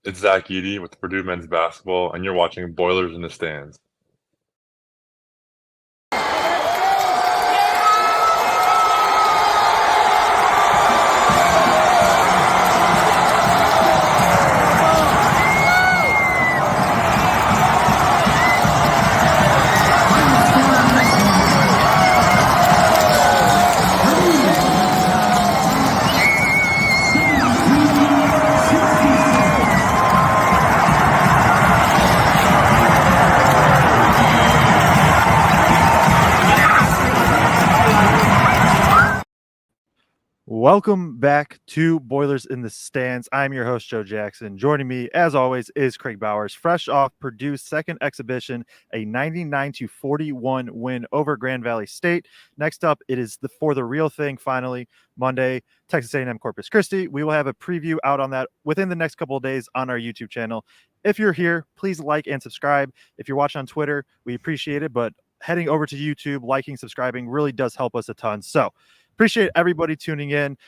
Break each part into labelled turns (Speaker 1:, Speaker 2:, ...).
Speaker 1: It's Zach Eady with Purdue men's basketball, and you're watching Boilers in the Stands.
Speaker 2: Welcome back to Boilers in the Stands. I'm your host, Joe Jackson. Joining me, as always, is Kraig Bowers, fresh off Purdue's second exhibition, a 99-41 win over Grand Valley State. Next up, it is for the real thing, finally, Monday, Texas A&M Corpus Christi. We will have a preview out on that within the next couple of days on our YouTube channel. If you're here, please like and subscribe. If you're watching on Twitter, we appreciate it, but heading over to YouTube, liking, subscribing really does help us a ton. So, appreciate everybody tuning in.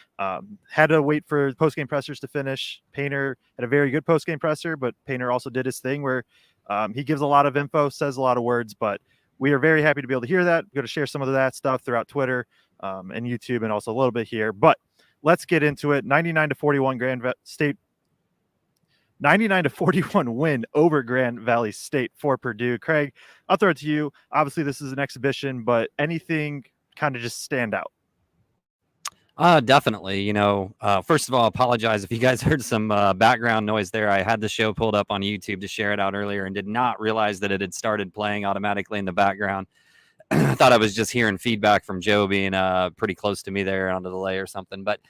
Speaker 2: Had to wait for post-game pressers to finish. Painter had a very good post-game presser, but Painter also did his thing where he gives a lot of info, says a lot of words, but we are very happy to be able to hear that. We're going to share some of that stuff throughout Twitter and YouTube and also a little bit here. But let's get into it. 99-41 Grand State. 99-41 win over Grand Valley State for Purdue. Kraig, I'll throw it to you. Obviously, this is an exhibition, but anything kind of just stand out?
Speaker 3: Definitely. First of all, apologize if you guys heard some background noise there. I had the show pulled up on YouTube to share it out earlier and did not realize that it had started playing automatically in the background. I thought I was just hearing feedback from Joe being pretty close to me there on the delay or something. But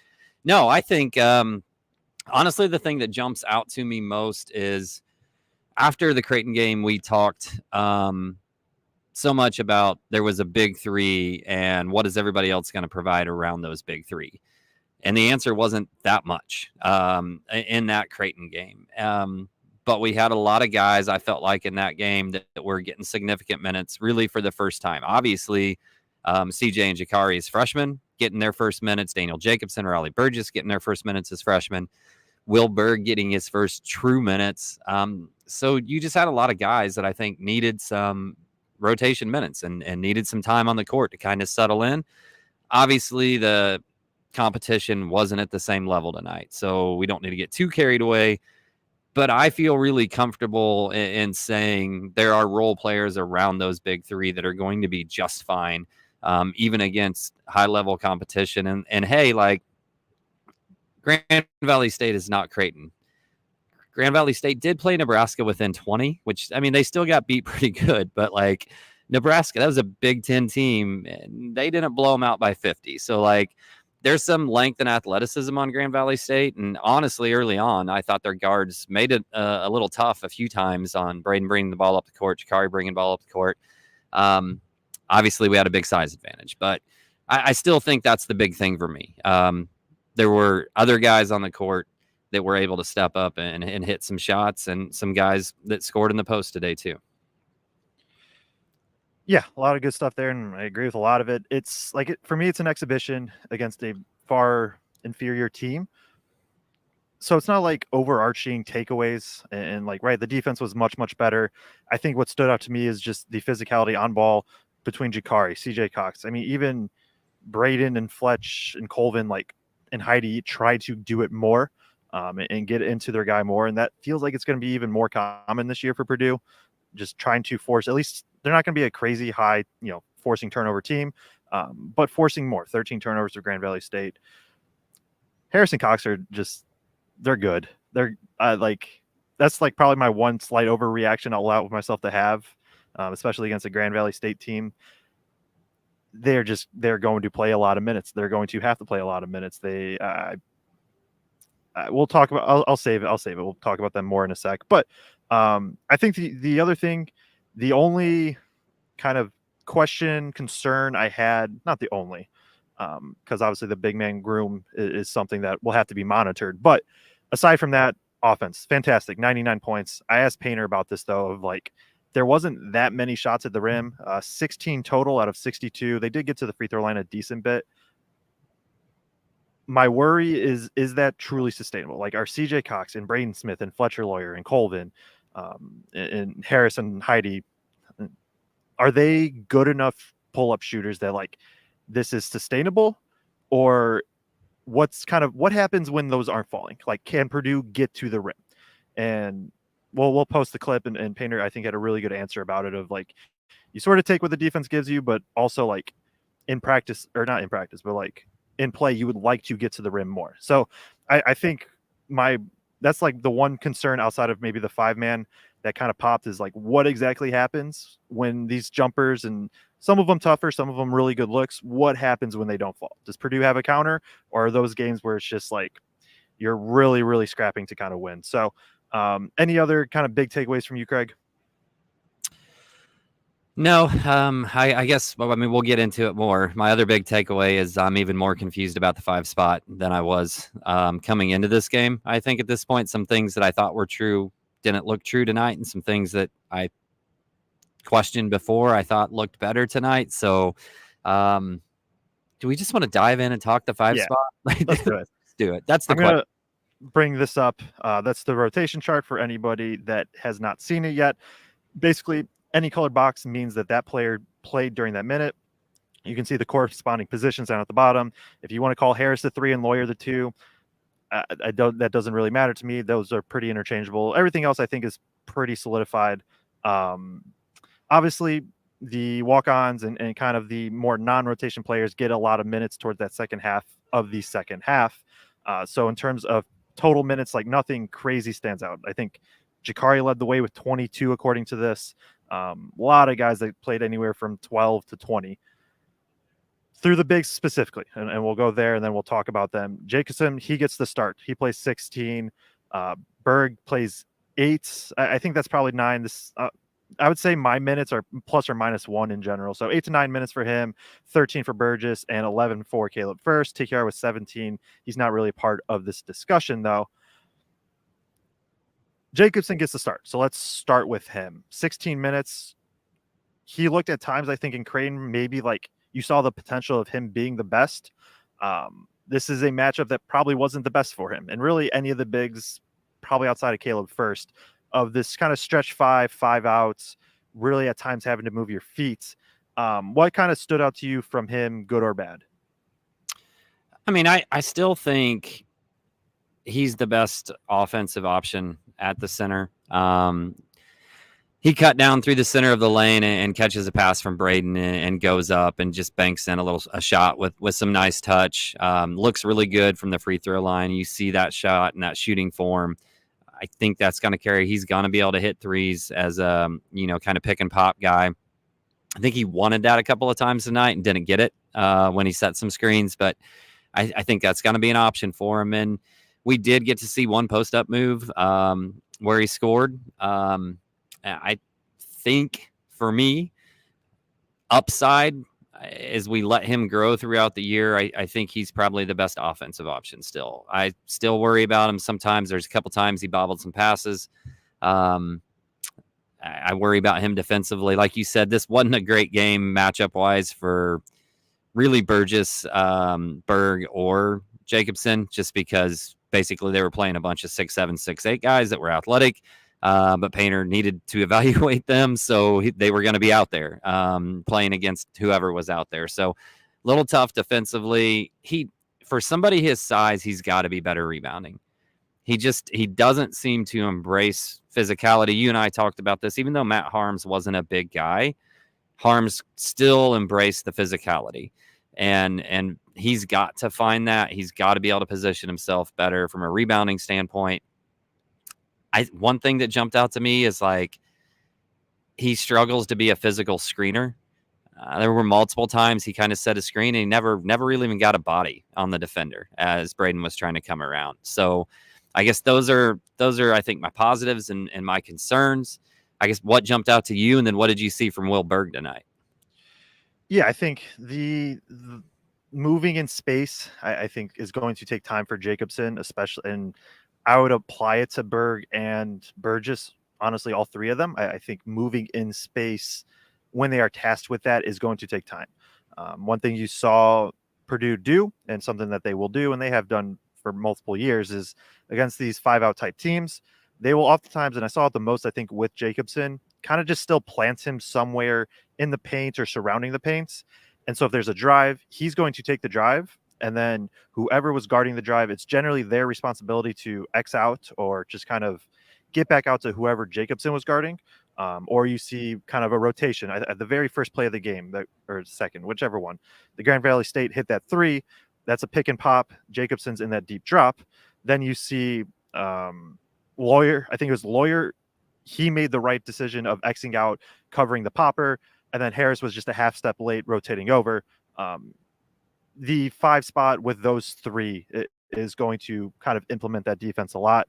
Speaker 3: no, I think honestly, the thing that jumps out to me most is after the Creighton game, we talked so much about there was a big three and what is everybody else going to provide around those big three. And the answer wasn't that much in that Creighton game. But we had a lot of guys, I felt like, in that game that were getting significant minutes really for the first time. Obviously, CJ and Jakari as freshmen getting their first minutes. Daniel Jacobson or Ali Burgess getting their first minutes as freshmen. Will Berg getting his first true minutes. So you just had a lot of guys that I think needed some rotation minutes and needed some time on the court to kind of settle in. Obviously, the competition wasn't at the same level tonight, so we don't need to get too carried away. But I feel really comfortable in saying there are role players around those big three that are going to be just fine, even against high-level competition. And hey, like, Grand Valley State is not Creighton. Grand Valley State did play Nebraska within 20, which, I mean, they still got beat pretty good. But, like, Nebraska, that was a Big Ten team, and they didn't blow them out by 50. So, like, there's some length and athleticism on Grand Valley State. And honestly, early on, I thought their guards made it a little tough a few times on Braden bringing the ball up the court, Jakari bringing the ball up the court. Obviously, we had a big size advantage. But I still think that's the big thing for me. There were other guys on the court that were able to step up and hit some shots, and some guys that scored in the post today too.
Speaker 2: Yeah, a lot of good stuff there, and I agree with a lot of it. It's like, for me, it's an exhibition against a far inferior team. So it's not like overarching takeaways and like, right, the defense was much, much better. I think what stood out to me is just the physicality on ball between Jakari, CJ Cox. I mean, even Braden and Fletch and Colvin, like, and Heidi tried to do it more. And get into their guy more. And that feels like it's going to be even more common this year for Purdue, just trying to force, at least they're not going to be a crazy high, forcing turnover team, but forcing more. 13 turnovers for Grand Valley State. Harris and Cox are just, they're good. They're that's like probably my one slight overreaction I'll allow myself to have, especially against a Grand Valley State team. They're going to play a lot of minutes. They're going to have to play a lot of minutes. We'll talk about. I'll save it. We'll talk about them more in a sec. But I think the other thing, the only kind of concern I had, not the only, because obviously the big man groom is something that will have to be monitored. But aside from that, offense, fantastic, 99 points. I asked Painter about this though, of like, there wasn't that many shots at the rim, 16 total out of 62. They did get to the free throw line a decent bit. my worry is that truly sustainable? Like, are CJ Cox and Braden Smith and Fletcher Lawyer and Colvin and Harris and Heidi, are they good enough pull-up shooters that like this is sustainable? Or what happens when those aren't falling? Like, can Purdue get to the rim? And we'll post the clip, and Painter, I think, had a really good answer about it, of like, you sort of take what the defense gives you, but also like in practice, or not in practice, but like in play, you would like to get to the rim more. So I think that's like the one concern outside of maybe the 5-man that kind of popped, is like, what exactly happens when these jumpers, and some of them tougher, some of them really good looks, what happens when they don't fall? Does Purdue have a counter, or are those games where it's just like you're really, really scrapping to kind of win? So any other kind of big takeaways from you, Kraig?
Speaker 3: No, I guess, well, I mean, we'll get into it more. My other big takeaway is I'm even more confused about the 5 spot than I was coming into this game. I think at this point, some things that I thought were true didn't look true tonight, and some things that I questioned before I thought looked better tonight. So do we just want to dive in and talk the 5 spot?
Speaker 2: Let's do it.
Speaker 3: Let's do it. That's the
Speaker 2: I'm
Speaker 3: question.
Speaker 2: going to bring this up. That's the rotation chart for anybody that has not seen it yet. Basically, any colored box means that player played during that minute. You can see the corresponding positions down at the bottom. If you want to call Harris the 3 and Lawyer the 2, that doesn't really matter to me. Those are pretty interchangeable. Everything else I think is pretty solidified. Obviously, the walk-ons and kind of the more non-rotation players get a lot of minutes towards that second half of the second half. So in terms of total minutes, like, nothing crazy stands out. I think Jakari led the way with 22 according to this. A lot of guys that played anywhere from 12 to 20 through the bigs specifically, and we'll go there and then we'll talk about them. Jacobson, he gets the start. He plays 16. Berg plays 8. I think that's probably 9. I would say my minutes are plus or minus 1 in general. So 8 to 9 minutes for him, 13 for Burgess, and 11 for Caleb Furst. TKR was 17. He's not really part of this discussion, though. Jacobson gets the start. So let's start with him. 16 minutes. He looked at times, I think, in Creighton, maybe like you saw the potential of him being the best. This is a matchup that probably wasn't the best for him. And really any of the bigs, probably outside of Caleb Furst, of this kind of stretch 5 outs, really at times having to move your feet. What kind of stood out to you from him, good or bad?
Speaker 3: I mean, I still think he's the best offensive option at the center. He cut down through the center of the lane and catches a pass from Braden and goes up and just banks in a shot with some nice touch. Looks really good from the free throw line. You see that shot and that shooting form. I think that's going to carry. He's going to be able to hit threes as a, kind of pick and pop guy. I think he wanted that a couple of times tonight and didn't get it when he set some screens, but I think that's going to be an option for him. And we did get to see one post-up move where he scored. I think, for me, upside, as we let him grow throughout the year, I think he's probably the best offensive option still. I still worry about him sometimes. There's a couple times he bobbled some passes. I worry about him defensively. Like you said, this wasn't a great game matchup-wise for really Burgess, Berg, or Jacobson, just because basically they were playing a bunch of 6'7", 6'8" guys that were athletic, but Painter needed to evaluate them, so they were going to be out there playing against whoever was out there. So a little tough defensively. For somebody his size, he's got to be better rebounding. He doesn't seem to embrace physicality. You and I talked about this. Even though Matt Harms wasn't a big guy, Harms still embraced the physicality. And he's got to find that. He's got to be able to position himself better from a rebounding standpoint. One thing that jumped out to me is like he struggles to be a physical screener. There were multiple times he kind of set a screen and he never really even got a body on the defender as Braden was trying to come around. So I guess those are I think my positives and my concerns. I guess what jumped out to you, and then what did you see from Will Berg tonight?
Speaker 2: Yeah, I think the moving in space, I think, is going to take time for Jacobson, especially, and I would apply it to Berg and Burgess. Honestly, all three of them. I think moving in space when they are tasked with that is going to take time. One thing you saw Purdue do, and something that they will do, and they have done for multiple years, is against these 5-out type teams, they will oftentimes, and I saw it the most, I think, with Jacobson, kind of just still plants him somewhere in the paint or surrounding the paints. And so if there's a drive, he's going to take the drive, and then whoever was guarding the drive, it's generally their responsibility to X out or just kind of get back out to whoever Jacobson was guarding. Or you see kind of a rotation at the very first play of the game, or second, whichever one. The Grand Valley State hit that 3. That's a pick and pop. Jacobson's in that deep drop. Then you see Lawyer. I think it was Lawyer. He made the right decision of Xing out, covering the popper. And then Harris was just a half step late, rotating over. The 5 spot with those 3 is going to kind of implement that defense a lot.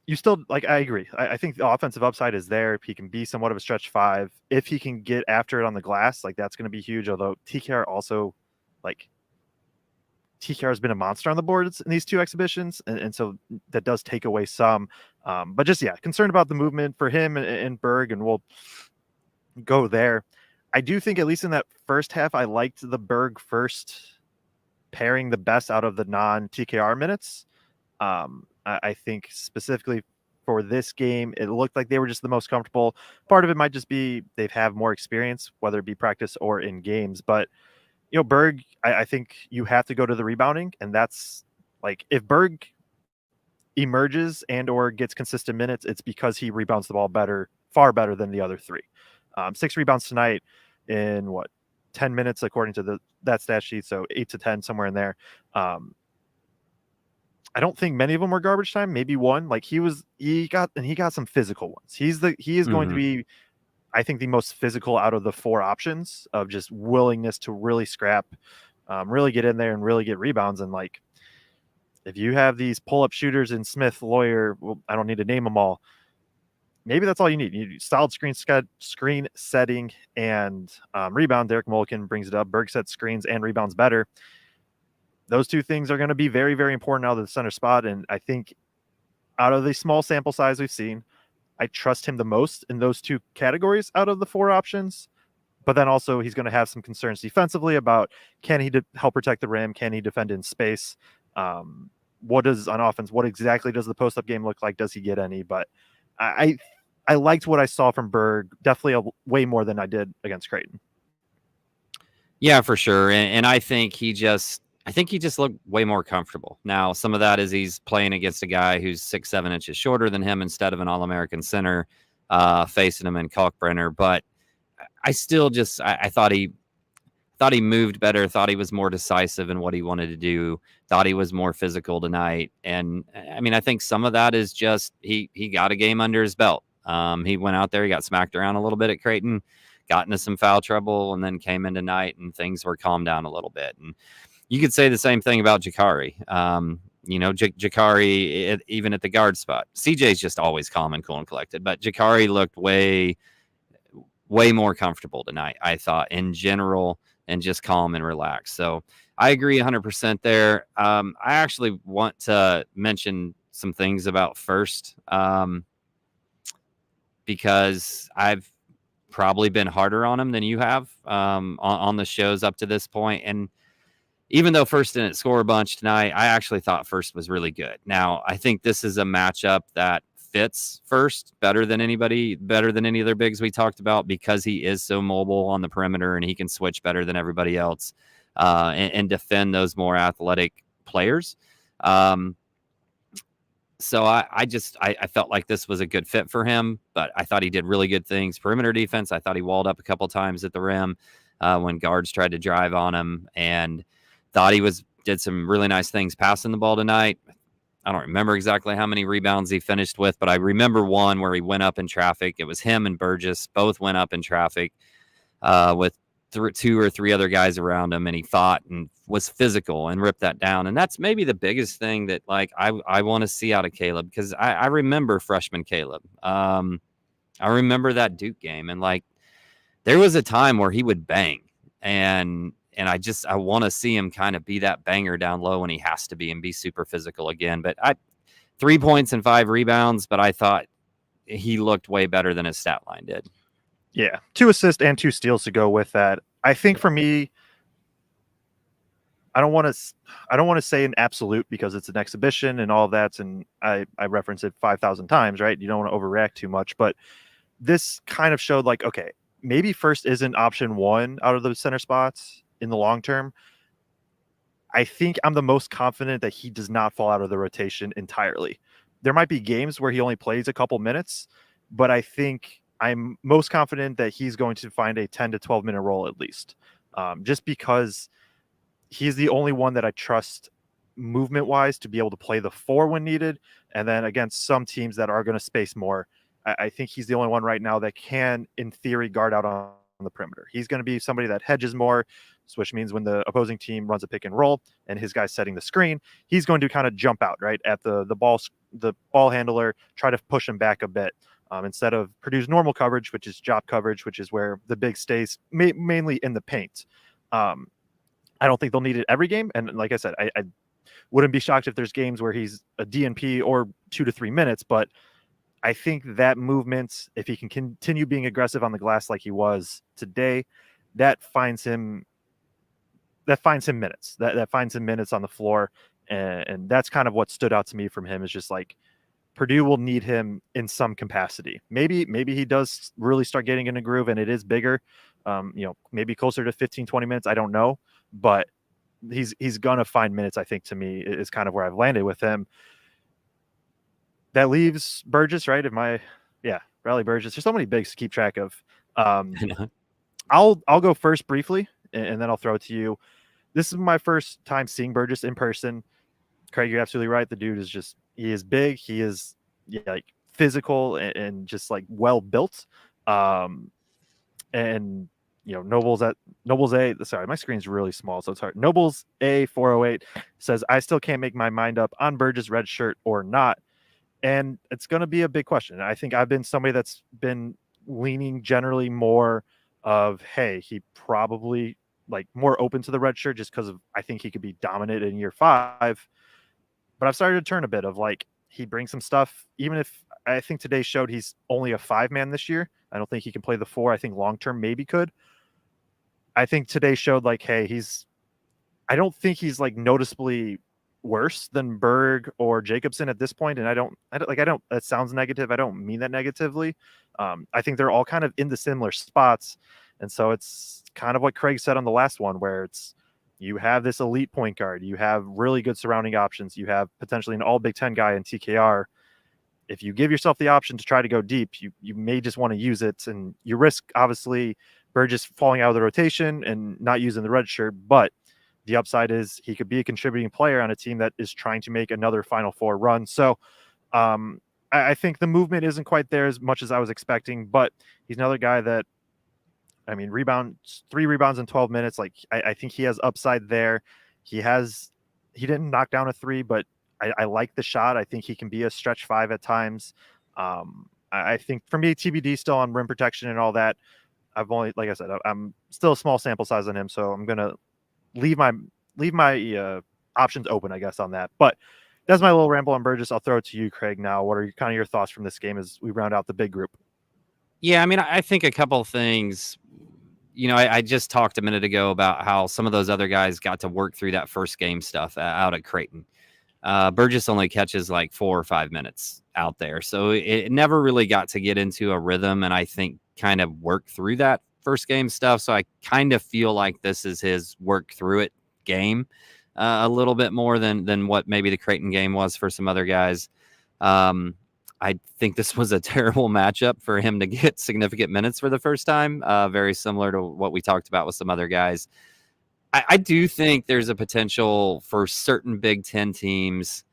Speaker 2: You still, like, I agree. I think the offensive upside is there. If he can be somewhat of a stretch 5, if he can get after it on the glass, like, that's going to be huge. Although TKR also, like, TKR has been a monster on the boards in these 2 exhibitions. And so that does take away some. But just, yeah, concerned about the movement for him and Berg, and we'll go there. I do think, at least in that first half, I liked the Berg Furst pairing the best out of the non-TKR minutes. I think specifically for this game, it looked like they were just the most comfortable. Part of it might just be they've have more experience, whether it be practice or in games. But, you know, Berg, I think you have to go to the rebounding. And that's, like, if Berg emerges and or gets consistent minutes, it's because he rebounds the ball better, far better than the other 3. 6 rebounds tonight in 10 minutes, according to that stat sheet. So 8 to 10, somewhere in there. I don't think many of them were garbage time. Maybe one. Like, he got some physical ones. He is going to be, I think, the most physical out of the 4 options, of just willingness to really scrap, really get in there and really get rebounds. And, like, if you have these pull-up shooters in Smith, Lawyer, well, I don't need to name them all. Maybe that's all you need. You need solid screen setting and rebound. Derek Mulliken brings it up. Berg sets screens and rebounds better. Those 2 things are going to be very, very important out of the center spot. And I think out of the small sample size we've seen, I trust him the most in those 2 categories out of the 4 options. But then also he's going to have some concerns defensively about, can he help protect the rim? Can he defend in space? What does on offense? What exactly does the post-up game look like? Does he get any? But I liked what I saw from Berg, definitely way more than I did against Creighton.
Speaker 3: Yeah, for sure. And I think he just looked way more comfortable. Now, some of that is he's playing against a guy who's 6-7 inches shorter than him instead of an All-American center facing him in Kalkbrenner. But I still just, I thought he moved better, thought he was more decisive in what he wanted to do, thought he was more physical tonight. And I mean, I think some of that is just he got a game under his belt. He went out there, he got smacked around a little bit at Creighton, got into some foul trouble, and then came in tonight and things were calmed down a little bit. And you could say the same thing about Jakari. Jakari, even at the guard spot, CJ's just always calm and cool and collected, but Jakari looked way more comfortable tonight, I thought, in general, and just calm and relaxed. So I agree 100% there. I actually want to mention some things about Furst, because I've probably been harder on him than you have on the shows up to this point. And even though Furst didn't score a bunch tonight, I actually thought Furst was really good. Now, I think this is a matchup that fits Furst better than any other bigs we talked about, because he is so mobile on the perimeter and he can switch better than everybody else and defend those more athletic players. So I felt like this was a good fit for him, but I thought he did really good things. Perimeter defense, I thought he walled up a couple times at the rim when guards tried to drive on him, and thought he did some really nice things passing the ball tonight. I don't remember exactly how many rebounds he finished with, but I remember one where he went up in traffic. It was him and Burgess both went up in traffic with 2 or 3 other guys around him, and he fought and was physical and ripped that down. And that's maybe the biggest thing that, like, I want to see out of Caleb, because I remember freshman Caleb. I remember that Duke game, and, like, there was a time where he would bang, and I want to see him kind of be that banger down low when he has to be, and be super physical again. But 3 points and 5 rebounds, but I thought he looked way better than his stat line did.
Speaker 2: Yeah, 2 assists and 2 steals to go with that. I think for me, I don't want to say an absolute because it's an exhibition and all of that, and I reference it 5,000 times, right? You don't want to overreact too much, but this kind of showed like, okay, maybe Furst isn't option one out of those center spots in the long term. I think I'm the most confident that he does not fall out of the rotation entirely. There might be games where he only plays a couple minutes, but I think I'm most confident that he's going to find a 10 to 12 minute role at least, just because he's the only one that I trust movement wise to be able to play the 4 when needed. And then against some teams that are going to space more, I think he's the only one right now that can, in theory, guard out on the perimeter. He's going to be somebody that hedges more, which means when the opposing team runs a pick and roll and his guy's setting the screen, he's going to kind of jump out right at the ball handler, try to push him back a bit. Instead of Purdue's normal coverage, which is drop coverage, which is where the big stays mainly in the paint. I don't think they'll need it every game. And like I said, I wouldn't be shocked if there's games where he's a DNP or 2 to 3 minutes, but I think that movement, if he can continue being aggressive on the glass like he was today, that finds him minutes. That finds him minutes on the floor. And that's kind of what stood out to me from him, is just like Purdue will need him in some capacity. Maybe he does really start getting in a groove and it is bigger, maybe closer to 15, 20 minutes. I don't know, but he's going to find minutes, I think, to me, is kind of where I've landed with him. That leaves Burgess, right? Riley Burgess. There's so many bigs to keep track of. I'll go first briefly, and then I'll throw it to you. This is my first time seeing Burgess in person. Kraig, you're absolutely right. The dude is he is big. He is like physical and just like well built. And Nobles A. Sorry, my screen's really small, so it's hard. Nobles A 408 says, I still can't make my mind up on Burgess red shirt or not. And it's going to be a big question. I think I've been somebody that's been leaning generally more of, hey, he probably like more open to the red shirt just because of, I think he could be dominant in year 5. But I've started to turn a bit of like, he brings some stuff, even if I think today showed he's only a 5-man this year. I don't think he can play the 4. I think long-term maybe could. I think today showed like, hey, I don't think he's like noticeably worse than Berg or Jacobson at this point. And I don't, that sounds negative. I don't mean that negatively. I think they're all kind of in the similar spots. And so it's kind of what Kraig said on the last one, where you have this elite point guard, you have really good surrounding options, you have potentially an all Big Ten guy in TKR. If you give yourself the option to try to go deep, you may just want to use it, and you risk obviously Burgess falling out of the rotation and not using the red shirt, but the upside is he could be a contributing player on a team that is trying to make another Final Four run. So I think the movement isn't quite there as much as I was expecting, but he's another guy that, 3 rebounds in 12 minutes. Like I think he has upside there. He didn't knock down a 3, but I like the shot. I think he can be a stretch 5 at times. I think for me, TBD still on rim protection and all that. Like I said, I'm still a small sample size on him, so I'm going to leave my options open, I guess, on that. But that's my little ramble on Burgess. I'll throw it to you, Kraig, now. What are kind of your thoughts from this game as we round out the big group?
Speaker 3: Yeah, I think a couple of things. I just talked a minute ago about how some of those other guys got to work through that first game stuff out at Creighton. Burgess only catches like 4 or 5 minutes out there. So it never really got to get into a rhythm, and I think kind of work through that first game stuff. So I kind of feel like this is his work through it game a little bit more than what maybe the Creighton game was for some other guys. I think this was a terrible matchup for him to get significant minutes for the first time. Very similar to what we talked about with some other guys. I do think there's a potential for certain Big Ten teams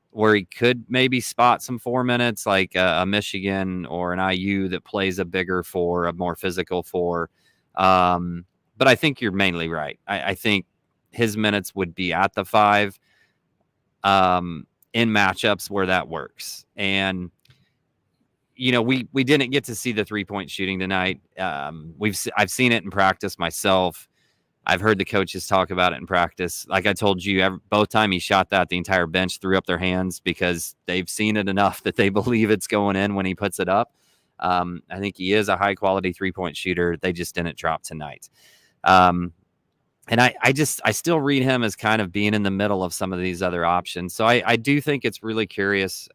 Speaker 3: where he could maybe spot some 4 minutes, like a Michigan or an IU that plays a bigger 4, a more physical 4. But I think you're mainly right. I think his minutes would be at the 5 in matchups where that works. And, we didn't get to see the 3-point shooting tonight. I've seen it in practice myself. I've heard the coaches talk about it in practice. Like I told you, both time he shot that, the entire bench threw up their hands because they've seen it enough that they believe it's going in when he puts it up. I think he is a high-quality 3-point shooter. They just didn't drop tonight. And I still read him as kind of being in the middle of some of these other options. So I do think it's really curious.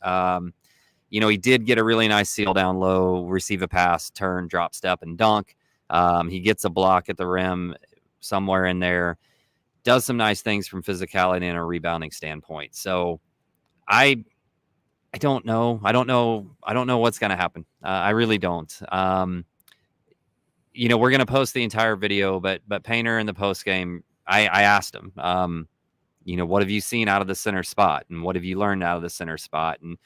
Speaker 3: He did get a really nice seal down low, receive a pass, turn, drop, step, and dunk. He gets a block at the rim somewhere in there, does some nice things from physicality and a rebounding standpoint. So I don't know. I don't know what's going to happen. I really don't. We're going to post the entire video, but Painter in the post game, I asked him, what have you seen out of the center spot, and what have you learned out of the center spot? And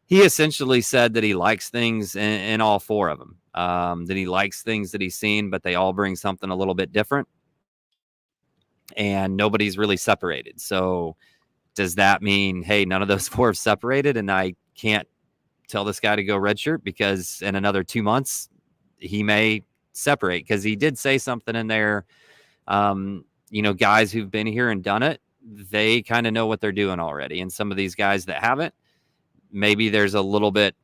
Speaker 3: he essentially said that he likes things in all four of them, that he likes things that he's seen, but they all bring something a little bit different, and nobody's really separated. So does that mean, hey, none of those four have separated, and I can't tell this guy to go redshirt because in another 2 months he may separate? Because he did say something in there, guys who've been here and done it, they kind of know what they're doing already. And some of these guys that haven't, maybe there's a little bit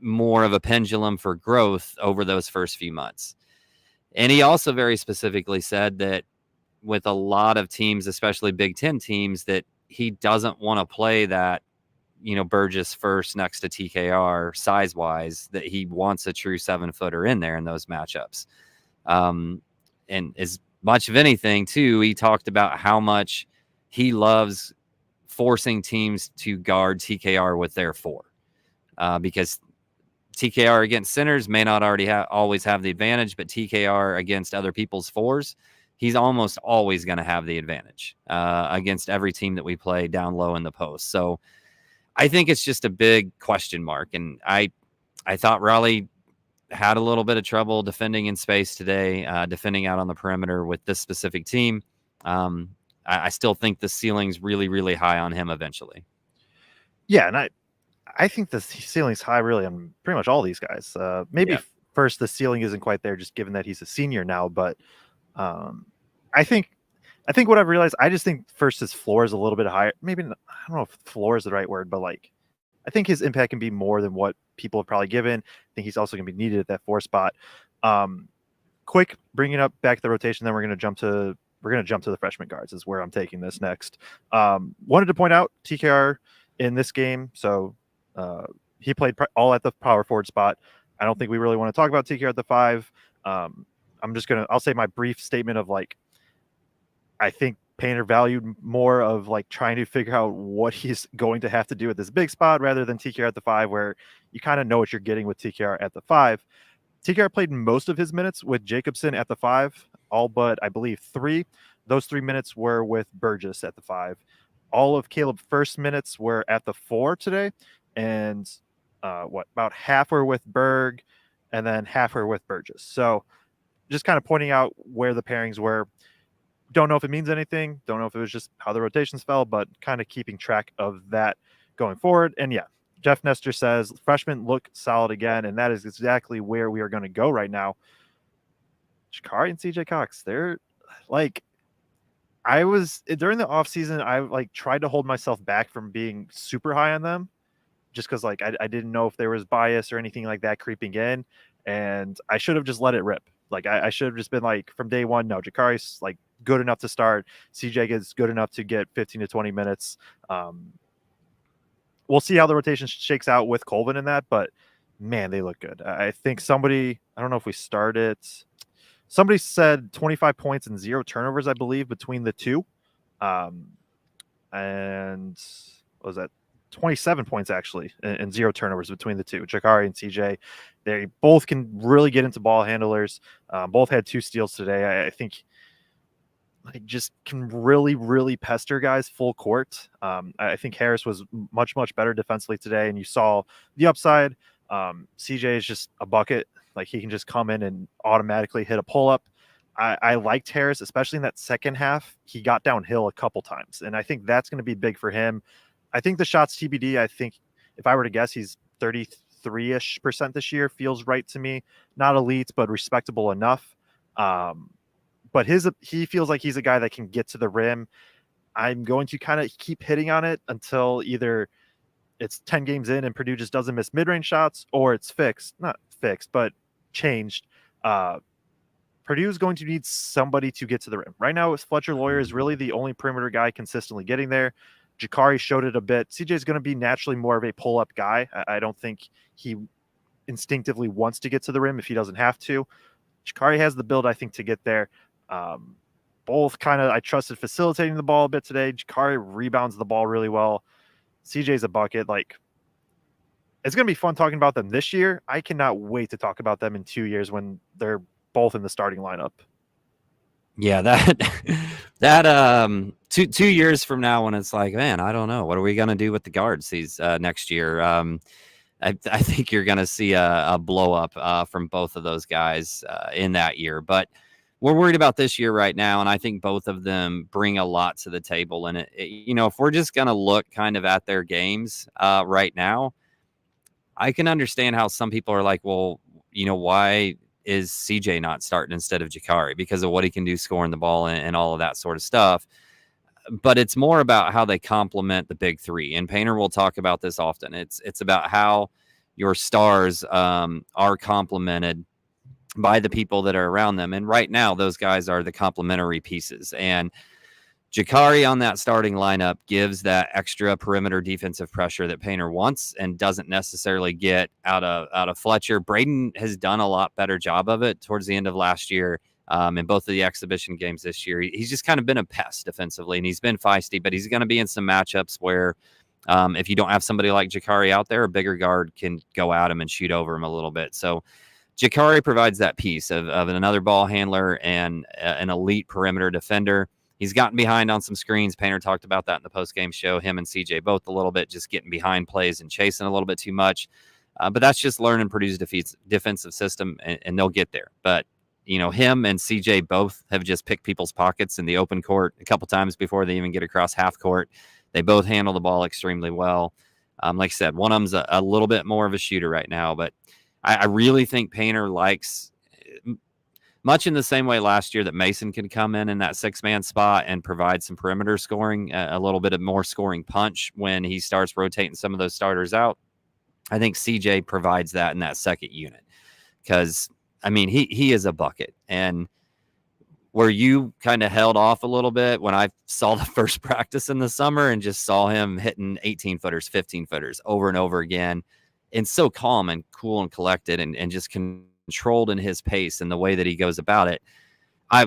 Speaker 3: more of a pendulum for growth over those first few months. And he also very specifically said that with a lot of teams, especially Big Ten teams, that he doesn't want to play that, Burgess Furst next to TKR size wise, that he wants a true 7-footer in there in those matchups. And as much of anything too, he talked about how much he loves forcing teams to guard TKR with their four, because TKR against centers may not always have the advantage, but TKR against other people's fours, he's almost always going to have the advantage against every team that we play down low in the post. So I think it's just a big question mark. And I thought Raleigh had a little bit of trouble defending in space today, defending out on the perimeter with this specific team. I still think the ceiling's really, really high on him eventually.
Speaker 2: Yeah, and I think the ceiling's high really on pretty much all these guys. Maybe First the ceiling isn't quite there, just given that he's a senior now. But I think what I've realized, I just think First's floor is a little bit higher. Maybe, I don't know if floor is the right word, but like, I think his impact can be more than what people have probably given. I think he's also going to be needed at that 4 spot. Quick, bringing up back the rotation, then we're going to jump to the freshman guards is where I'm taking this next. Wanted to point out TKR in this game. So he played all at the power forward spot. I don't think we really want to talk about TKR at the 5. I'll say my brief statement of like, I think Painter valued more of like trying to figure out what he's going to have to do at this big spot rather than TKR at the 5, where you kind of know what you're getting with TKR at the 5. TKR played most of his minutes with Jacobson at the 5, all but I believe 3. Those 3 minutes were with Burgess at the 5. All of Caleb Furst's minutes were at the 4 today, and about half were with Berg, and then half were with Burgess. So just kind of pointing out where the pairings were. Don't know if it means anything. Don't know if it was just how the rotations fell, but kind of keeping track of that going forward. And yeah, Jeff Nestor says freshmen look solid again, and that is exactly where we are going to go right now. Shakari and CJ Cox, they're like, during the offseason, I like tried to hold myself back from being super high on them just because like I didn't know if there was bias or anything like that creeping in, and I should have just let it rip. Like I should have just been like from day one, no, Jakari's like good enough to start. CJ gets good enough to get 15 to 20 minutes. We'll see how the rotation shakes out with Colvin in that, but man, they look good. I think I don't know if we started. Somebody said 25 points and 0 turnovers, I believe, between the two. And what was that? 27 points actually and 0 turnovers between the two. Jakari and CJ, they both can really get into ball handlers. Both had 2 steals today. I think like just can really, really pester guys full court. I think Harris was much, much better defensively today, and you saw the upside. CJ is just a bucket. Like he can just come in and automatically hit a pull-up. I liked Harris, especially in that second half. He got downhill a couple times, and I think that's going to be big for him. I think the shots TBD, I think if I were to guess, he's 33-ish% this year. Feels right to me. Not elite, but respectable enough. But he feels like he's a guy that can get to the rim. I'm going to kind of keep hitting on it until either it's 10 games in and Purdue just doesn't miss mid-range shots, or it's not fixed, but changed. Purdue is going to need somebody to get to the rim. Right now, Fletcher Lawyer is really the only perimeter guy consistently getting there. Jakari showed it a bit. CJ is going to be naturally more of a pull-up guy. I don't think he instinctively wants to get to the rim if he doesn't have to. Jakari has the build, I think, to get there. Both kind of, I trusted facilitating the ball a bit today. Jakari rebounds the ball really well. CJ's a bucket. Like, it's going to be fun talking about them this year. I cannot wait to talk about them in 2 years when they're both in the starting lineup.
Speaker 3: Yeah, that 2 years from now, when it's like, man, I don't know, what are we gonna do with the guards these next year? I think you're gonna see a blow up from both of those guys in that year. But we're worried about this year right now, and I think both of them bring a lot to the table. And if we're just gonna look kind of at their games right now, I can understand how some people are like, well, why is CJ not starting instead of Jakari because of what he can do scoring the ball and all of that sort of stuff. But it's more about how they complement the big three. And Painter will talk about this often. It's about how your stars are complemented by the people that are around them. And right now, those guys are the complementary pieces. And Jakari on that starting lineup gives that extra perimeter defensive pressure that Painter wants and doesn't necessarily get out of Fletcher. Braden has done a lot better job of it towards the end of last year in both of the exhibition games this year. He's just kind of been a pest defensively, and he's been feisty, but he's going to be in some matchups where if you don't have somebody like Jakari out there, a bigger guard can go at him and shoot over him a little bit. So Jakari provides that piece of another ball handler and an elite perimeter defender. He's gotten behind on some screens. Painter talked about that in the post-game show. Him and CJ both a little bit, just getting behind plays and chasing a little bit too much. But that's just learning Purdue's defensive system, and they'll get there. But, him and CJ both have just picked people's pockets in the open court a couple times before they even get across half court. They both handle the ball extremely well. Like I said, one of them's a little bit more of a shooter right now. But I really think Painter likes – much in the same way last year that Mason can come in that 6-man spot and provide some perimeter scoring, a little bit of more scoring punch when he starts rotating some of those starters out. I think CJ provides that in that second unit because, he is a bucket. And where you kind of held off a little bit when I saw the first practice in the summer and just saw him hitting 18-footers, 15-footers over and over again, and so calm and cool and collected and just controlled in his pace and the way that he goes about it. I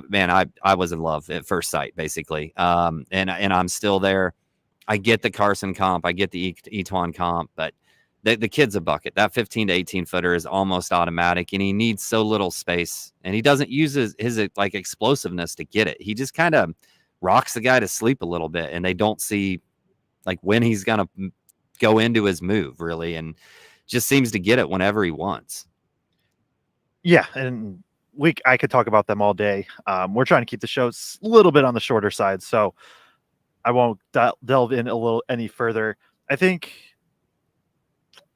Speaker 3: was in love at first sight, basically. And I'm still there. I get the Carson comp. I get the Etwan comp, but the kid's a bucket. That 15 to 18 footer is almost automatic, and he needs so little space, and he doesn't use his like explosiveness to get it. He just kind of rocks the guy to sleep a little bit, and they don't see like when he's going to go into his move really, and just seems to get it whenever he wants.
Speaker 2: Yeah, and I could talk about them all day. We're trying to keep the show a little bit on the shorter side, so I won't delve in any further. I think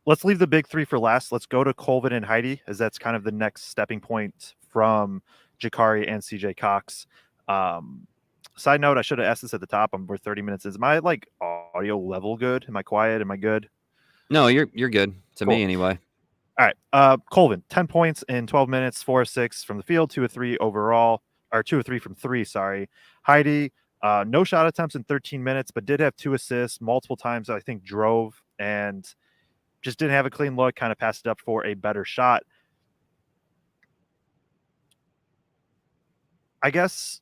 Speaker 2: let's leave the big three for last. Let's go to Colvin and Heidi, as that's kind of the next stepping point from Jakari and CJ Cox. Side note, I should have asked this at the top. We're 30 minutes. Is my audio level good? Am I quiet? Am I good?
Speaker 3: No, you're good to
Speaker 2: Cool.
Speaker 3: me anyway.
Speaker 2: All right. Colvin, 10 points in 12 minutes, 4 of 6 from the field, 2 of 3 overall, or 2 of 3 from 3, sorry. Heidi, no shot attempts in 13 minutes, but did have 2 assists multiple times, I think drove and just didn't have a clean look, kind of passed it up for a better shot. I guess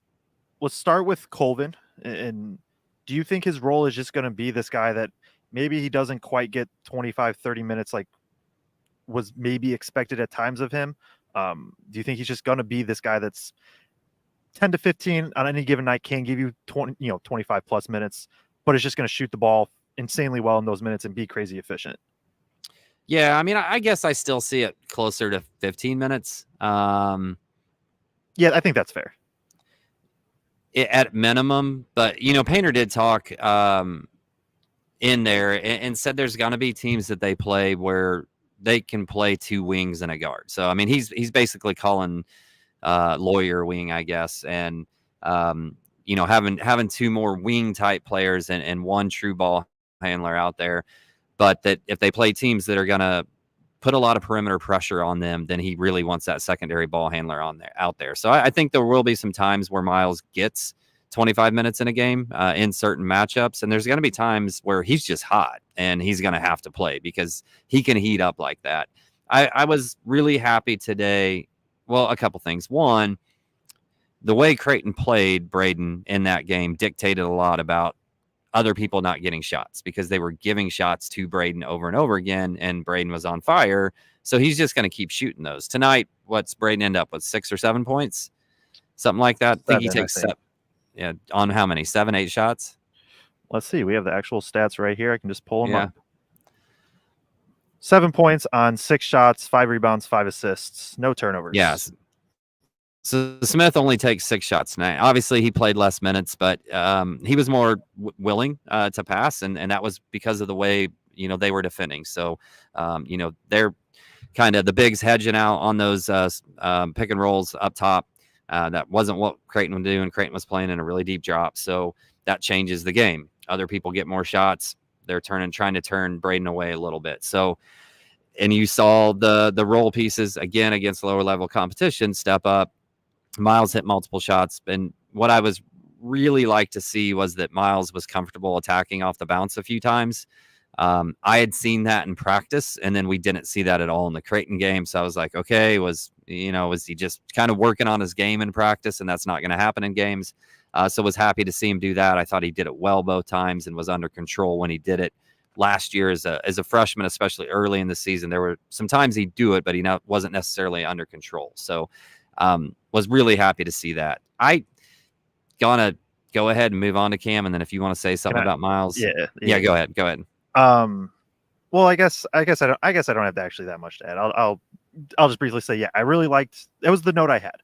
Speaker 2: let's start with Colvin. And do you think his role is just going to be this guy that maybe he doesn't quite get 25, 30 minutes like was maybe expected at times of him? Do you think he's just going to be this guy that's 10 to 15 on any given night, can give you 20, 25 plus minutes, but is just going to shoot the ball insanely well in those minutes and be crazy efficient?
Speaker 3: Yeah, I guess I still see it closer to 15 minutes.
Speaker 2: Yeah, I think that's fair.
Speaker 3: At minimum, but Painter did talk in there and said there's going to be teams that they play where they can play 2 wings and a guard. So he's basically calling Lawyer wing, I guess, and having 2 more wing type players and 1 true ball handler out there. But that if they play teams that are going to put a lot of perimeter pressure on them, then he really wants that secondary ball handler out there. So I think there will be some times where Miles gets 25 minutes in a game in certain matchups, and there's going to be times where he's just hot and he's going to have to play because he can heat up like that. I was really happy today. Well, a couple things. One, the way Creighton played Braden in that game dictated a lot about other people not getting shots because they were giving shots to Braden over and over again, and Braden was on fire. So he's just going to keep shooting those. Tonight, what's Braden end up with, 6 or 7 points? Something like that. I think he takes 7. Yeah, on how many? 7, 8 shots?
Speaker 2: Let's see. We have the actual stats right here. I can just pull them up. 7 points on 6 shots, 5 rebounds, 5 assists, no turnovers.
Speaker 3: Yes. So Smith only takes 6 shots tonight. Obviously, he played less minutes, but he was more willing to pass, and that was because of the way they were defending. So they're kind of the bigs hedging out on those pick and rolls up top. That wasn't what Creighton would do, and Creighton was playing in a really deep drop, so that changes the game. Other people get more shots. They're trying to turn Braden away a little bit. So, and you saw the roll pieces again against lower level competition step up. Miles hit multiple shots, and what I was really like to see was that Miles was comfortable attacking off the bounce a few times. I had seen that in practice, and then we didn't see that at all in the Creighton game. So I was like, okay, was he just kind of working on his game in practice, and that's not going to happen in games. So was happy to see him do that. I thought he did it well both times and was under control when he did it. Last year as a freshman, especially early in the season, there were some times he'd do it, but he wasn't necessarily under control. So was really happy to see that. I gonna go ahead and move on to Cam, and then if you want to say something about Miles, yeah, go ahead.
Speaker 2: Well, I guess I don't have actually that much to add. I'll just briefly say, I really liked. That was the note I had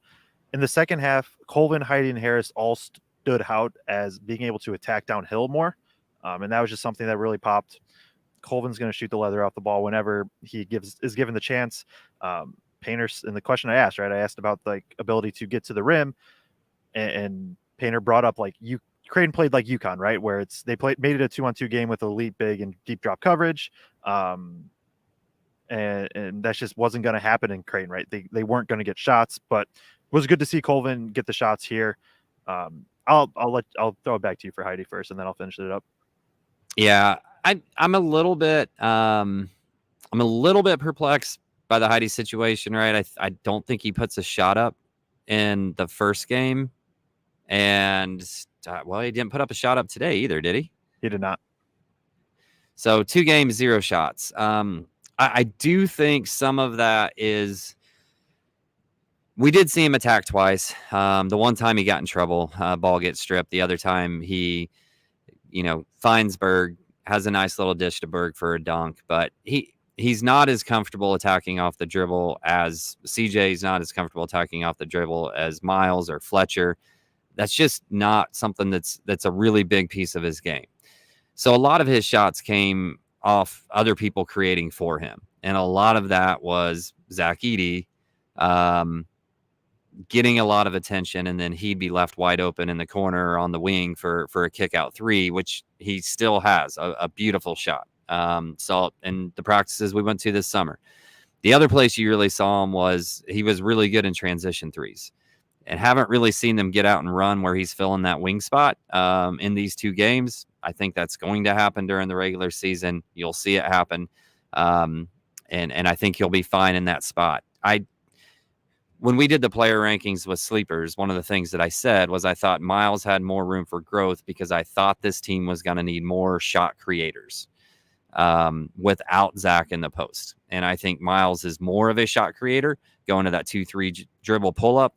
Speaker 2: in the second half. Colvin, Heidi, and Harris all stood out as being able to attack downhill more, and that was just something that really popped. Colvin's going to shoot the leather off the ball whenever he is given the chance. Painter, and the question I asked, right? I asked about like ability to get to the rim, and Painter brought up like Creighton played like UConn, right? Where made it a 2-on-2 game with elite big and deep drop coverage. And that just wasn't going to happen in Creighton, right? They weren't going to get shots, but it was good to see Colvin get the shots here. I'll throw it back to you for Heidi first, and then I'll finish it up.
Speaker 3: Yeah, I'm a little bit perplexed by the Heidi situation, right? I don't think he puts a shot up in the first game, and he didn't put up a shot up today either, did he?
Speaker 2: He did not. So
Speaker 3: 2 games, 0 shots. I do think some of that is we did see him attack twice. The one time he got in trouble, ball gets stripped. The other time he, finds Berg, has a nice little dish to Berg for a dunk, but he's not as comfortable attacking off the dribble as CJ. He's not as comfortable attacking off the dribble as Miles or Fletcher. That's just not something that's a really big piece of his game. So a lot of his shots came off other people creating for him. And a lot of that was Zach Edey getting a lot of attention, and then he'd be left wide open in the corner on the wing for a kick out 3, which he still has a beautiful shot. So in the practices we went to this summer, the other place you really saw him he was really good in transition 3s, and haven't really seen them get out and run where he's filling that wing spot in these 2 games. I think that's going to happen during the regular season. You'll see it happen. And I think he'll be fine in that spot. When we did the player rankings with sleepers, one of the things that I said was I thought Miles had more room for growth because I thought this team was going to need more shot creators without Zach in the post. And I think Miles is more of a shot creator going to that 2-3 dribble pull up.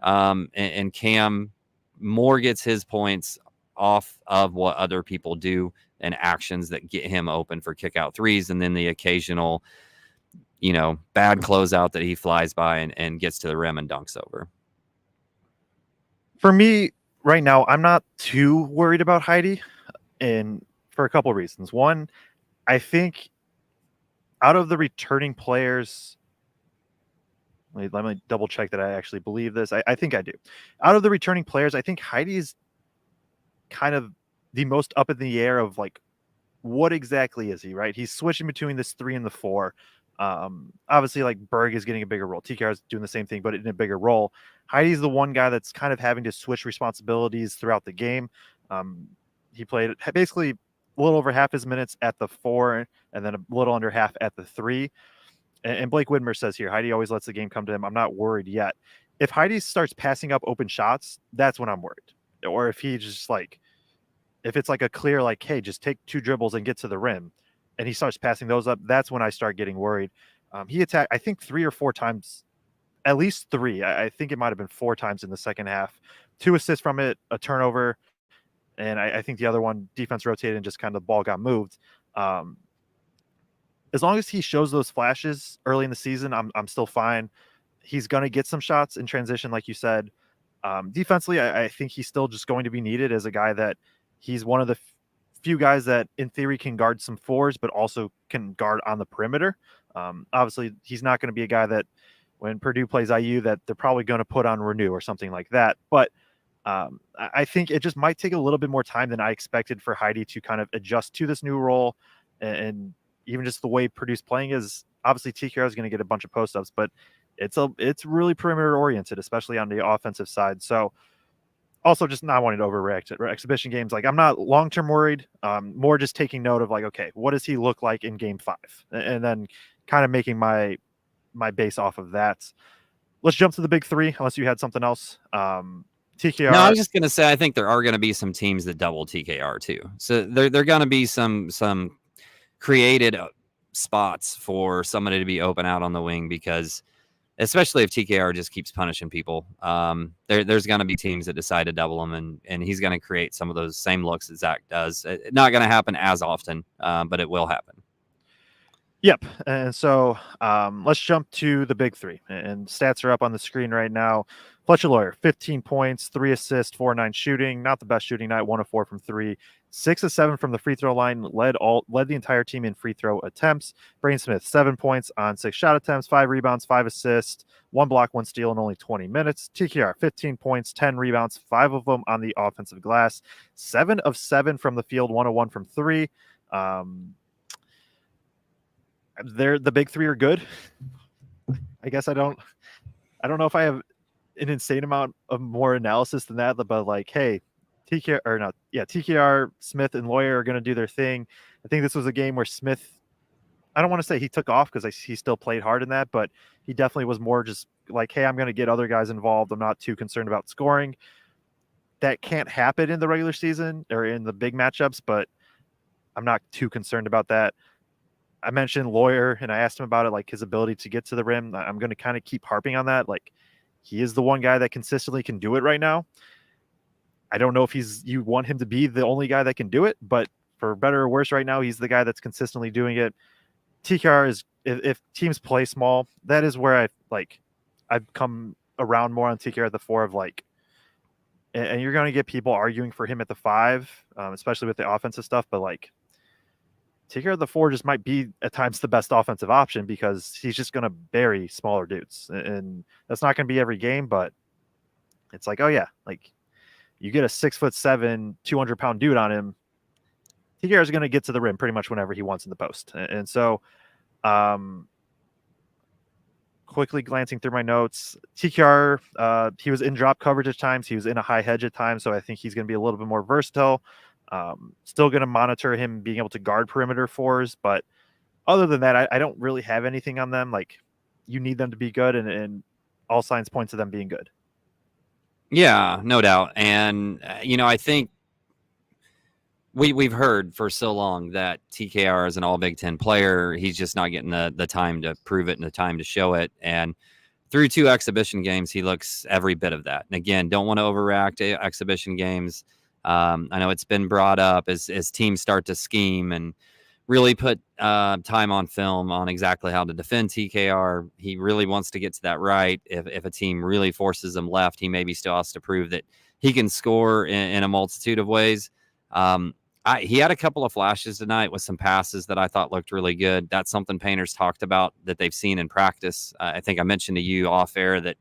Speaker 3: And Cam more gets his points off of what other people do and actions that get him open for kick out 3s. And then the occasional, bad closeout that he flies by and gets to the rim and dunks over.
Speaker 2: For me right now, I'm not too worried about Heidi, and for a couple of reasons. One, I think out of the returning players, let me double check that I actually believe this. I think I do. Out of the returning players, I think Heidi is kind of the most up in the air of like, what exactly is he, right? He's switching between this 3 and the 4. Obviously, like Berg is getting a bigger role. TKR is doing the same thing, but in a bigger role. Heidi's the one guy that's kind of having to switch responsibilities throughout the game. He played basically a little over half his minutes at the 4 and then a little under half at the 3. And Blake Widmer says here, Heidi always lets the game come to him. I'm not worried yet. If Heidi starts passing up open shots, that's when I'm worried. Or if he just like, if it's like a clear, like, hey, just take 2 dribbles and get to the rim, and he starts passing those up, that's when I start getting worried. He attacked, I think, 3 or 4 times, at least 3. I think it might have been 4 times in the second half. 2 assists from it, a turnover, and I think the other one, defense rotated and just kind of the ball got moved. As long as he shows those flashes early in the season, I'm still fine. He's going to get some shots in transition, like you said. Defensively, I think he's still just going to be needed as a guy that he's one of the few guys that in theory can guard some 4s, but also can guard on the perimeter. Obviously, he's not going to be a guy that when Purdue plays IU that they're probably going to put on Renew or something like that. But I think it just might take a little bit more time than I expected for Heidi to kind of adjust to this new role. And even just the way Purdue's playing is, obviously TKR is going to get a bunch of post-ups, but it's really perimeter oriented, especially on the offensive side. So also just not wanting to overreact at exhibition games. Like, I'm not long-term worried, more just taking note of like, okay, what does he look like in game 5? And then kind of making my base off of that. Let's jump to the big 3, unless you had something else. TKR.
Speaker 3: No, I was just going to say, I think there are going to be some teams that double TKR too. So they're going to be some created spots for somebody to be open out on the wing, because especially if TKR just keeps punishing people, there's going to be teams that decide to double him, and he's going to create some of those same looks that Zach does. It's not going to happen as often, but it will happen.
Speaker 2: Yep. And so let's jump to the big 3. And stats are up on the screen right now. Fletcher Lawyer, 15 points, 3 assists, 4-9 shooting. Not the best shooting night, 1 of 4 from 3. 6 of 7 from the free throw line, led the entire team in free throw attempts. Brain Smith, 7 points on 6 shot attempts, 5 rebounds, 5 assists, 1 block, 1 steal in only 20 minutes. TKR, 15 points, 10 rebounds, 5 of them on the offensive glass. 7 of 7 from the field, 1 of 1 from 3. The big 3 are good. I guess I don't know if I have an insane amount of more analysis than that, but like, hey, TKR, Smith, and Lawyer are going to do their thing. I think this was a game where Smith, I don't want to say he took off because he still played hard in that, but he definitely was more just like, hey, I'm going to get other guys involved. I'm not too concerned about scoring. That can't happen in the regular season or in the big matchups, but I'm not too concerned about that. I mentioned Lawyer, and I asked him about it, like his ability to get to the rim. I'm going to kind of keep harping on that. Like, he is the one guy that consistently can do it right now. I don't know if you want him to be the only guy that can do it, but for better or worse right now, he's the guy that's consistently doing it. TKR is, if teams play small, that is where I've come around more on TKR at the 4 of like, and you're going to get people arguing for him at the 5, especially with the offensive stuff, but like, TKR at the 4 just might be at times the best offensive option because he's just going to bury smaller dudes. And that's not going to be every game, but it's like, oh yeah, like you get a 6'7", 200-pound dude on him, TKR is going to get to the rim pretty much whenever he wants in the post. And so quickly glancing through my notes, TKR, he was in drop coverage at times. He was in a high hedge at times. So I think he's going to be a little bit more versatile. Still going to monitor him being able to guard perimeter 4s, but other than that, I don't really have anything on them. Like, you need them to be good, and all signs point to them being good.
Speaker 3: Yeah, no doubt. And I think we've heard for so long that TKR is an all Big Ten player. He's just not getting the time to prove it and the time to show it. And through 2 exhibition games, he looks every bit of that. And again, don't want to overreact to exhibition games. I know it's been brought up as teams start to scheme and really put time on film on exactly how to defend TKR. He really wants to get to that right. If a team really forces him left, he maybe still has to prove that he can score in a multitude of ways. He had a couple of flashes tonight with some passes that I thought looked really good. That's something Painter's talked about that they've seen in practice. I think I mentioned to you off air that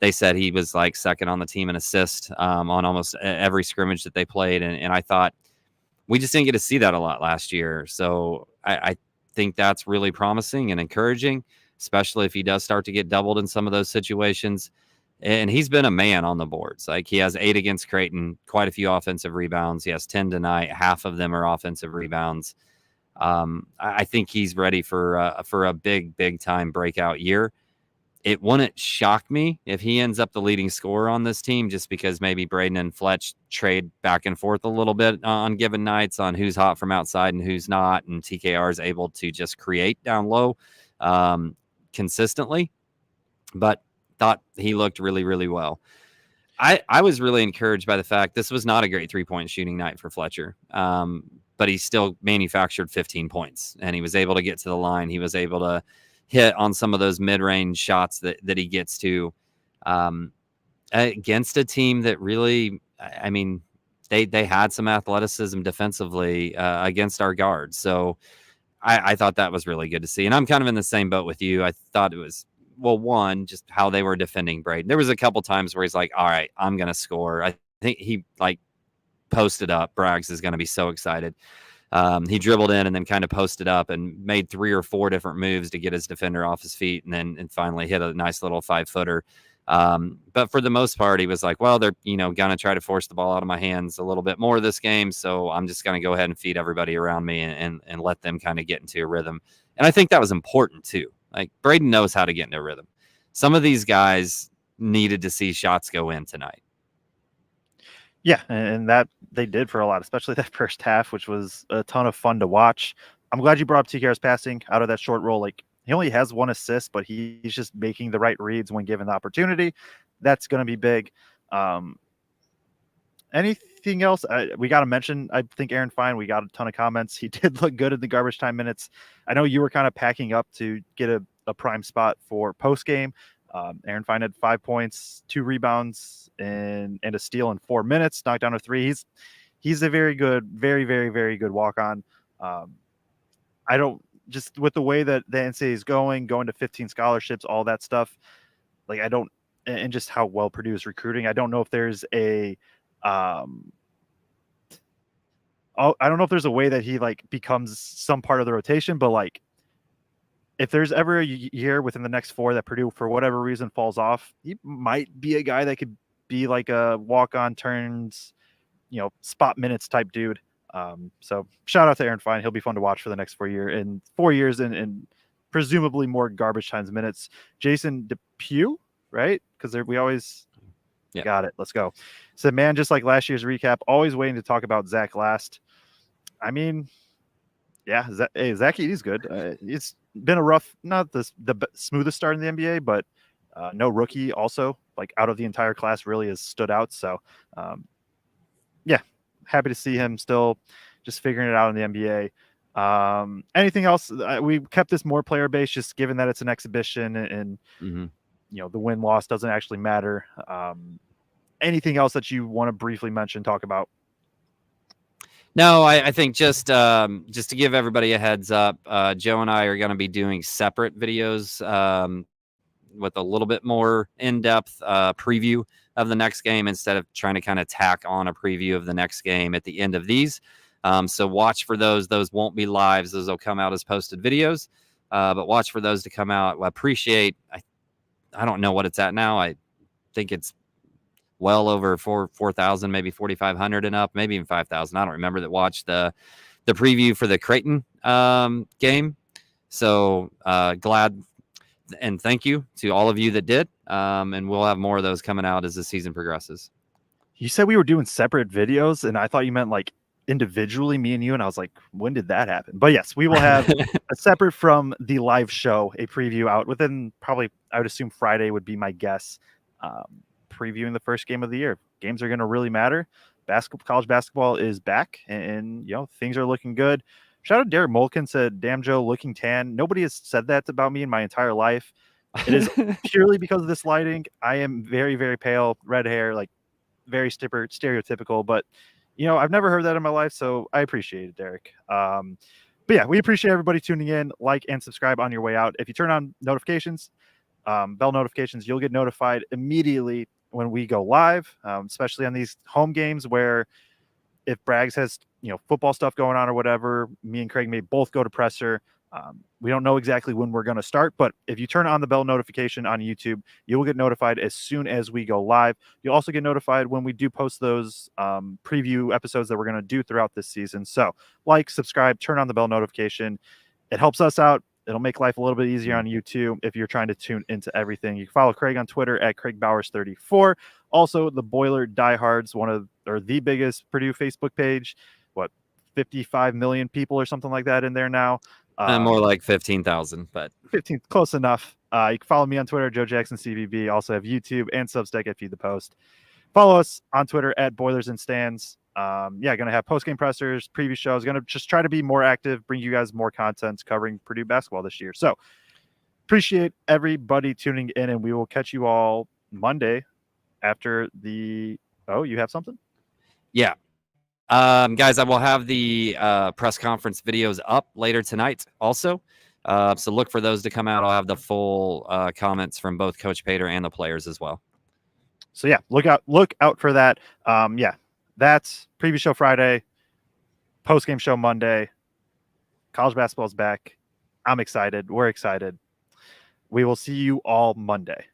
Speaker 3: they said he was like second on the team in assist on almost every scrimmage that they played. And I thought we just didn't get to see that a lot last year. So I think that's really promising and encouraging, especially if he does start to get doubled in some of those situations. And he's been a man on the boards. Like, he has 8 against Creighton, quite a few offensive rebounds. He has 10 tonight. Half of them are offensive rebounds. I think he's ready for a big time breakout year. It wouldn't shock me if he ends up the leading scorer on this team, just because maybe Braden and Fletch trade back and forth a little bit on given nights on who's hot from outside and who's not. And TKR is able to just create down low consistently, but thought he looked really well. I was really encouraged by the fact this was not a great 3-point shooting night for Fletcher. But he still manufactured 15 points, and he was able to get to the line. He was able to hit on some of those mid-range shots that he gets to against a team that really, I mean, they had some athleticism defensively against our guards. So I thought that was really good to see. And I'm kind of in the same boat with you. I thought it was, well, one, just how they were defending Braden. There was a couple times where he's like, all right, I'm going to score. I think he posted up. Braggs is going to be so excited. He dribbled in and then kind of posted up and made 3 or 4 different moves to get his defender off his feet, and finally hit a nice little 5-footer. But for the most part, he was like, well, they're going to try to force the ball out of my hands a little bit more this game, so I'm just going to go ahead and feed everybody around me and let them kind of get into a rhythm. And I think that was important too. Like, Braden knows how to get into a rhythm. Some of these guys needed to see shots go in tonight.
Speaker 2: Yeah, and that they did for a lot, especially that first half, which was a ton of fun to watch. I'm glad you brought up TKR's passing out of that short roll. Like, he only has 1 assist, but he's just making the right reads when given the opportunity. That's going to be big. Anything else we got to mention? I think Aaron Fine, we got a ton of comments. He did look good in the garbage time minutes. I know you were kind of packing up to get a prime spot for post game. Aaron Fine had 5 points, 2 rebounds, and a steal in 4 minutes, knocked down a 3. He's a very good, very good walk-on. I don't, just with the way that the NCAA is going to 15 scholarships, all that stuff, like, I don't, and just how well Purdue is recruiting, I don't know if there's I don't know if there's a way that he becomes some part of the rotation, but if there's ever a year within the next 4 that Purdue, for whatever reason, falls off, he might be a guy that could be like a walk-on turns, spot minutes type dude. So shout out to Aaron Fine. He'll be fun to watch for the next 4 years and presumably more garbage times minutes. Jason DePew, right? Because we always got it. Let's go. So, man, just like last year's recap, always waiting to talk about Zach last. I mean, yeah, Zach Edey's good. It's been a rough, not the smoothest start in the NBA, but no rookie also, out of the entire class, really has stood out. So, yeah, happy to see him still just figuring it out in the NBA. Anything else? We kept this more player based, just given that it's an exhibition and the win-loss doesn't actually matter. Anything else that you want to briefly mention, talk about?
Speaker 3: No, I think just to give everybody a heads up, Joe and I are going to be doing separate videos with a little bit more in-depth preview of the next game, instead of trying to kind of tack on a preview of the next game at the end of these. So watch for those. Those won't be lives. Those will come out as posted videos, but watch for those to come out. I appreciate, I don't know what it's at now. I think it's well over 4,000, maybe 4,500 and up, maybe even 5,000. I don't remember, that watched the preview for the Creighton game. So glad and thank you to all of you that did. And we'll have more of those coming out as the season progresses.
Speaker 2: You said we were doing separate videos, and I thought you meant individually, me and you, and I was like, when did that happen? But yes, we will have a separate from the live show, a preview out within probably, I would assume Friday would be my guess, previewing the first game of the year. Games are going to really matter. College basketball is back, and things are looking good. Shout out Derek Molkin, said, "Damn Joe, looking tan." Nobody has said that about me in my entire life. It is purely because of this lighting. I am very, very pale, red hair, very stereotypical, but I've never heard that in my life, so I appreciate it, Derek. But yeah, we appreciate everybody tuning in. Like and subscribe on your way out. If you turn on notifications, bell notifications, you'll get notified immediately when we go live, especially on these home games where if Braggs has football stuff going on or whatever, me and Kraig may both go to presser. We don't know exactly when we're going to start, but if you turn on the bell notification on YouTube, you will get notified as soon as we go live. You'll also get notified when we do post those preview episodes that we're going to do throughout this season. So like, subscribe, turn on the bell notification. It helps us out. It'll make life a little bit easier on YouTube if you're trying to tune into everything. You can follow Kraig on Twitter at KraigBowers34. Also, the Boiler Diehards, the biggest Purdue Facebook page. 55 million people or something like that in there now.
Speaker 3: More like 15,000, but
Speaker 2: 15, close enough. You can follow me on Twitter, Joe Jackson CVB. Also have YouTube and Substack at Feed the Post. Follow us on Twitter at Boilers and Stands. Gonna have post-game pressers, preview shows. Gonna just try to be more active, bring you guys more content covering Purdue basketball this year. So appreciate everybody tuning in, and we will catch you all Monday after the. Oh, you have something?
Speaker 3: Yeah. Guys, I will have the press conference videos up later tonight also. So look for those to come out. I'll have the full comments from both Coach Pater and the players as well.
Speaker 2: So yeah, look out for that. That's preview show Friday, post-game show Monday. College basketball's back. I'm excited. We're excited. We will see you all Monday.